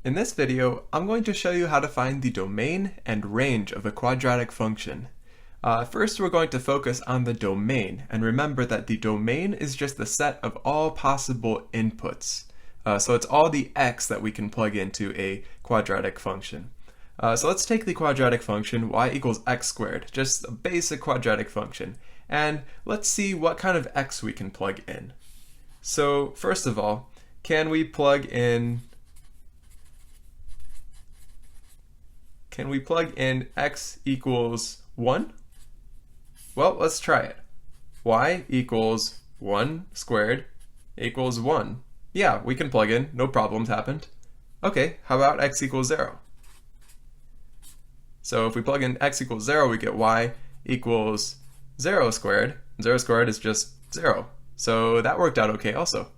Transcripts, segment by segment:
In this video, I'm going to show you how to find the domain and range of a quadratic function. First, we're going to focus on the domain, and remember that the domain is just the set of all possible inputs. So it's all the x that we can plug into a quadratic function. So let's take the quadratic function y equals x squared, just a basic quadratic function, and let's see what kind of x we can plug in. So first of all, can we plug in x equals 1? Well, let's try it. Y equals 1 squared equals 1. Yeah, we can plug in, no problems happened. Okay, how about x equals 0? So if we plug in x equals 0, we get y equals 0 squared. 0 squared is just 0. So that worked out okay also.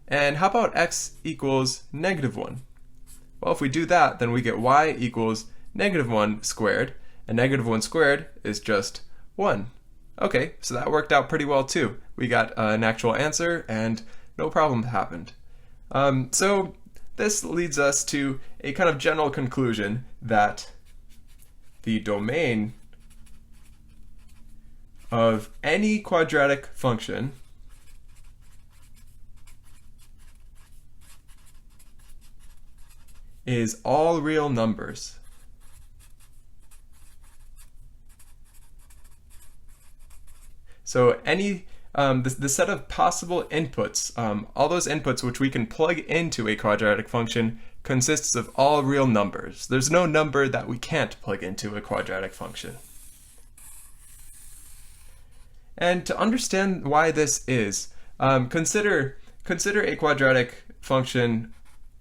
And how about x equals negative 1? Well, if we do that, then we get y equals negative 1 squared, and negative 1 squared is just 1. Okay, so that worked out pretty well too. We got an actual answer and no problem happened. So this leads us to a kind of general conclusion that the domain of any quadratic function is all real numbers. So any the set of possible inputs, all those inputs which we can plug into a quadratic function, consists of all real numbers. There's no number that we can't plug into a quadratic function. And to understand why this is, consider a quadratic function,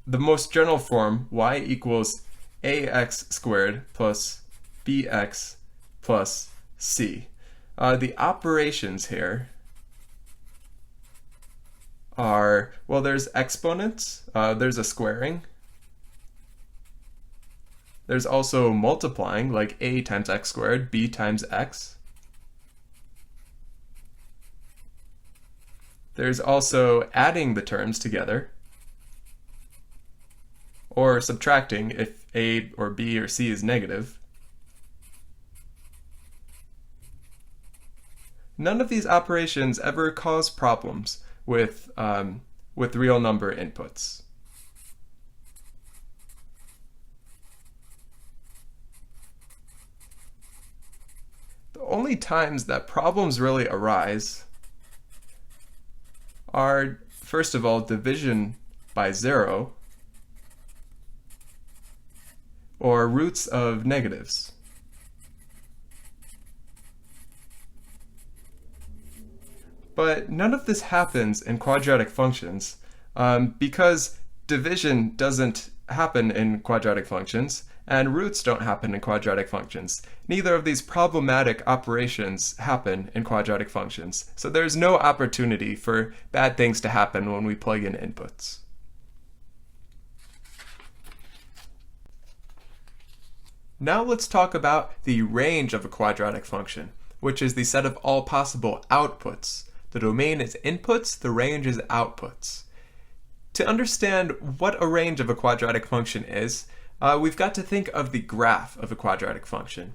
the most general form, y equals ax squared plus bx plus c. The operations here are, well, there's exponents, there's a squaring, there's also multiplying, like a times x squared, b times x. There's also adding the terms together, or subtracting if a or b or c is negative. None of these operations ever cause problems with real number inputs. The only times that problems really arise are, first of all, division by 0 or roots of negatives. But none of this happens in quadratic functions because division doesn't happen in quadratic functions and roots don't happen in quadratic functions. Neither of these problematic operations happen in quadratic functions, so there's no opportunity for bad things to happen when we plug in inputs. Now let's talk about the range of a quadratic function, which is the set of all possible outputs. The domain is inputs, the range is outputs. To understand what a range of a quadratic function is, we've got to think of the graph of a quadratic function.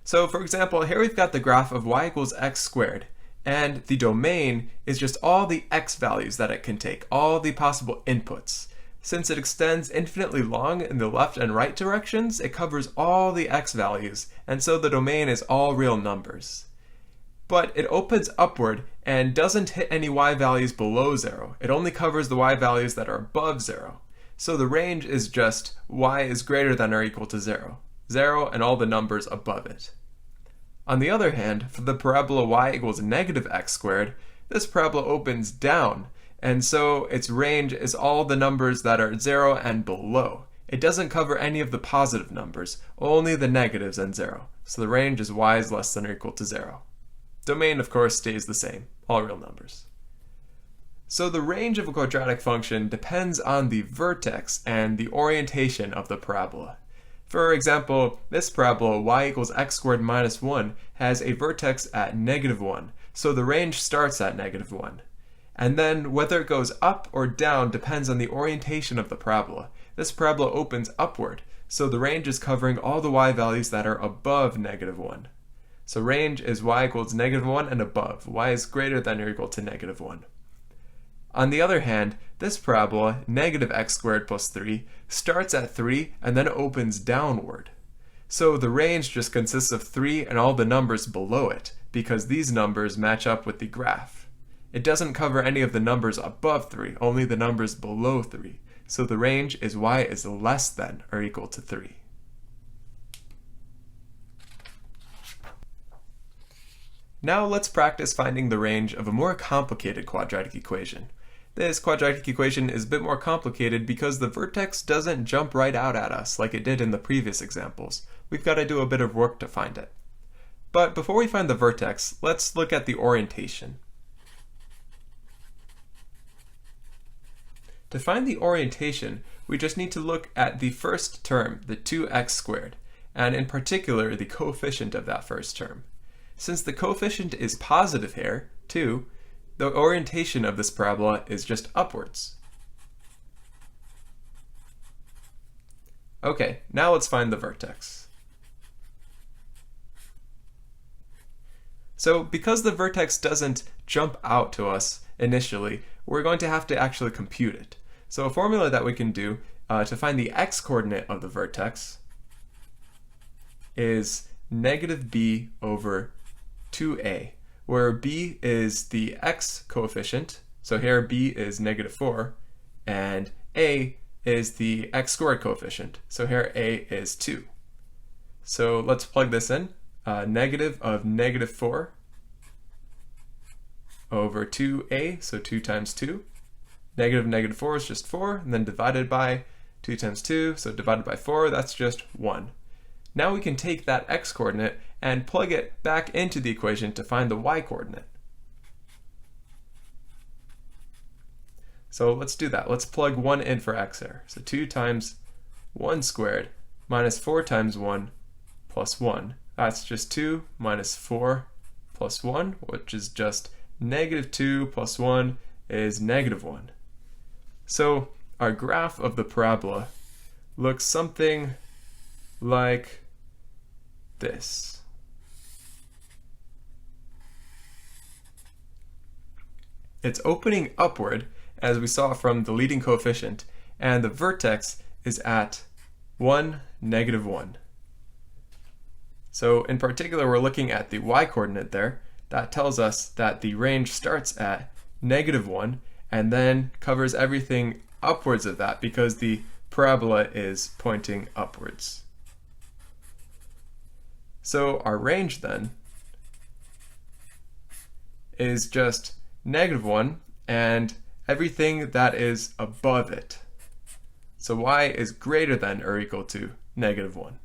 So for example, here we've got the graph of y equals x squared, and the domain is just all the x values that it can take, all the possible inputs. Since it extends infinitely long in the left and right directions, it covers all the x values, and so the domain is all real numbers. But it opens upward and doesn't hit any y values below 0. It only covers the y values that are above 0. So the range is just y is greater than or equal to 0. 0 and all the numbers above it. On the other hand, for the parabola y equals negative x squared, this parabola opens down, and so its range is all the numbers that are 0 and below. It doesn't cover any of the positive numbers, only the negatives and 0. So the range is y is less than or equal to 0. Domain, of course, stays the same, all real numbers. So the range of a quadratic function depends on the vertex and the orientation of the parabola. For example, this parabola y equals x squared minus 1 has a vertex at negative 1, so the range starts at negative 1. And then whether it goes up or down depends on the orientation of the parabola. this parabola opens upward, so the range is covering all the y values that are above -1. So range is y equals -1 and above. Y is greater than or equal to -1. On the other hand, this parabola, (x squared plus 3, starts at 3 and then opens downward. So the range just consists of 3 and all the numbers below it, because these numbers match up with the graph. It doesn't cover any of the numbers above 3, only the numbers below 3. So the range is y is less than or equal to 3. Now let's practice finding the range of a more complicated quadratic equation. This quadratic equation is a bit more complicated because the vertex doesn't jump right out at us like it did in the previous examples. We've got to do a bit of work to find it. But before we find the vertex, let's look at the orientation. To find the orientation, we just need to look at the first term, the 2x squared, and in particular the coefficient of that first term. Since the coefficient is positive here, 2, the orientation of this parabola is just upwards. Okay, now let's find the vertex. So because the vertex doesn't jump out to us initially, we're going to have to actually compute it. So a formula that we can do to find the x-coordinate of the vertex is (b over 2a, where b is the x coefficient, so here b is (4), and a is the x squared coefficient, so here a is 2. So let's plug this in. Negative of (4) over 2a, so 2 times 2. Negative 4 is just 4, and then divided by 2 times 2, so divided by 4, that's just 1. Now we can take that x-coordinate and plug it back into the equation to find the y-coordinate. So let's do that. Let's plug 1 in for x here. So 2 times 1 squared minus 4 times 1 plus 1. That's just 2 minus 4 plus 1, which is just (2) plus 1 is (1). So our graph of the parabola looks something like this. It's opening upward, as we saw from the leading coefficient, and the vertex is at 1, (1). So in particular, we're looking at the y-coordinate there. That tells us that the range starts at (1) and then covers everything upwards of that because the parabola is pointing upwards. So our range then is just (1) and everything that is above it. So y is greater than or equal to (1).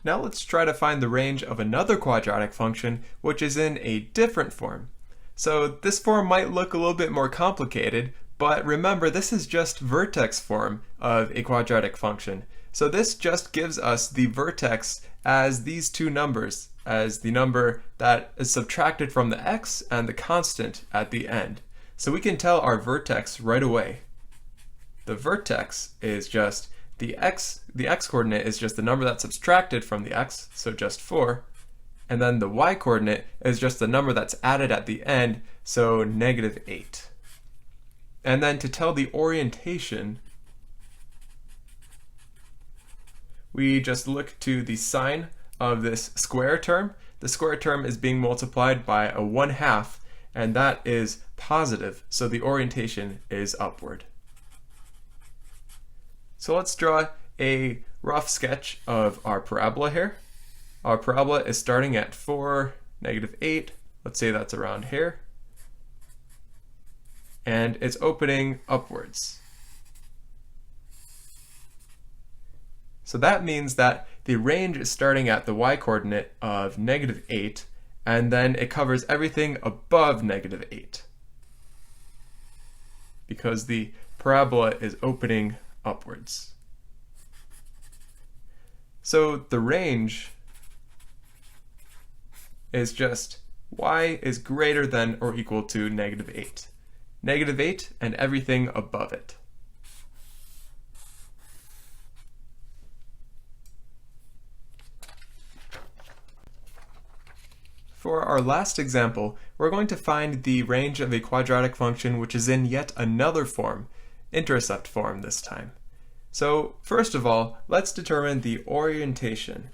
Now let's try to find the range of another quadratic function which is in a different form. So this form might look a little bit more complicated, but remember this is just vertex form of a quadratic function. So this just gives us the vertex as these two numbers, as the number that is subtracted from the x and the constant at the end. So we can tell our vertex right away. The vertex is just the x coordinate is just the number that's subtracted from the x, so just 4, and then the y coordinate is just the number that's added at the end, so (8). And then to tell the orientation, we just look to the sign of this square term. The square term is being multiplied by a 1/2, and that is positive, so the orientation is upward. So let's draw a rough sketch of our parabola here. Our parabola is starting at 4, (8). Let's say that's around here. And it's opening upwards. So that means that the range is starting at the y-coordinate of (8), and then it covers everything above (8, because the parabola is opening upwards. So the range is just y is greater than or equal to negative 8. Negative 8 and everything above it. For our last example, we're going to find the range of a quadratic function which is in yet another form, intercept form this time. So first of all, let's determine the orientation.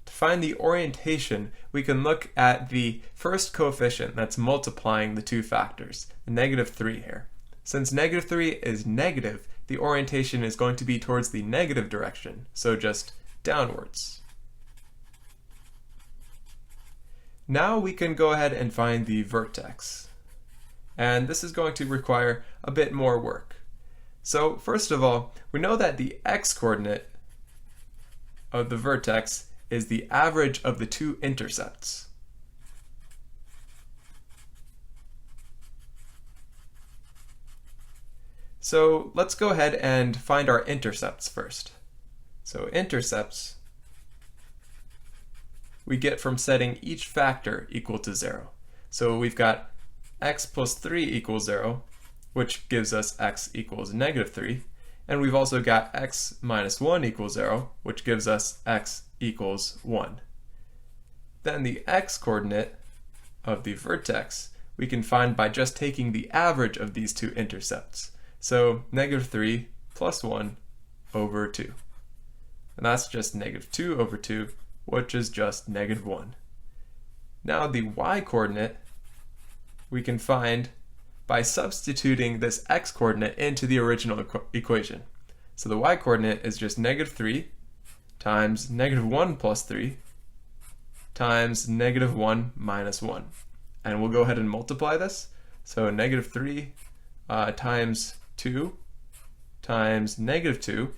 To find the orientation, we can look at the first coefficient that's multiplying the two factors, the negative 3 here. Since negative 3 is negative, the orientation is going to be towards the negative direction, so just downwards. Now we can go ahead and find the vertex. And this is going to require a bit more work. So first of all, we know that the x-coordinate of the vertex is the average of the two intercepts. So let's go ahead and find our intercepts first. So intercepts we get from setting each factor equal to 0. So we've got x plus 3 equals 0, which gives us x equals negative 3. And we've also got x minus 1 equals 0, which gives us x equals 1. Then the x-coordinate of the vertex we can find by just taking the average of these two intercepts. So negative 3 plus 1 over 2. And that's just negative 2 over 2, which is just negative 1. Now the y-coordinate we can find by substituting this x-coordinate into the original equation. So the y-coordinate is just negative 3 times negative 1 plus 3 times negative 1 minus 1. And we'll go ahead and multiply this. So negative 3 times 2 times negative 2,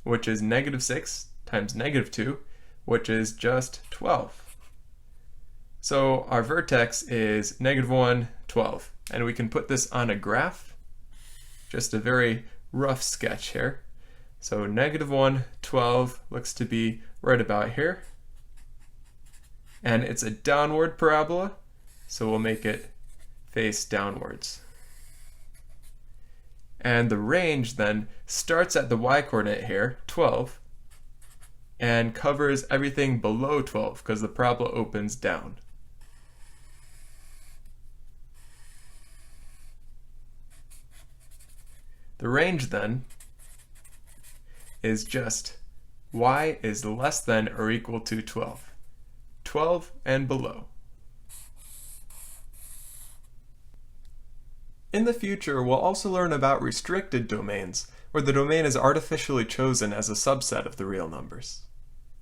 which is negative 6 times negative 2, which is just 12. So our vertex is negative 1, 12. And we can put this on a graph, just a very rough sketch here. So negative 1, 12 looks to be right about here. And it's a downward parabola, so we'll make it face downwards. And the range then starts at the y-coordinate here, 12, and covers everything below 12 because the parabola opens down. The range then is just y is less than or equal to 12. 12 and below. In the future, we'll also learn about restricted domains, where the domain is artificially chosen as a subset of the real numbers.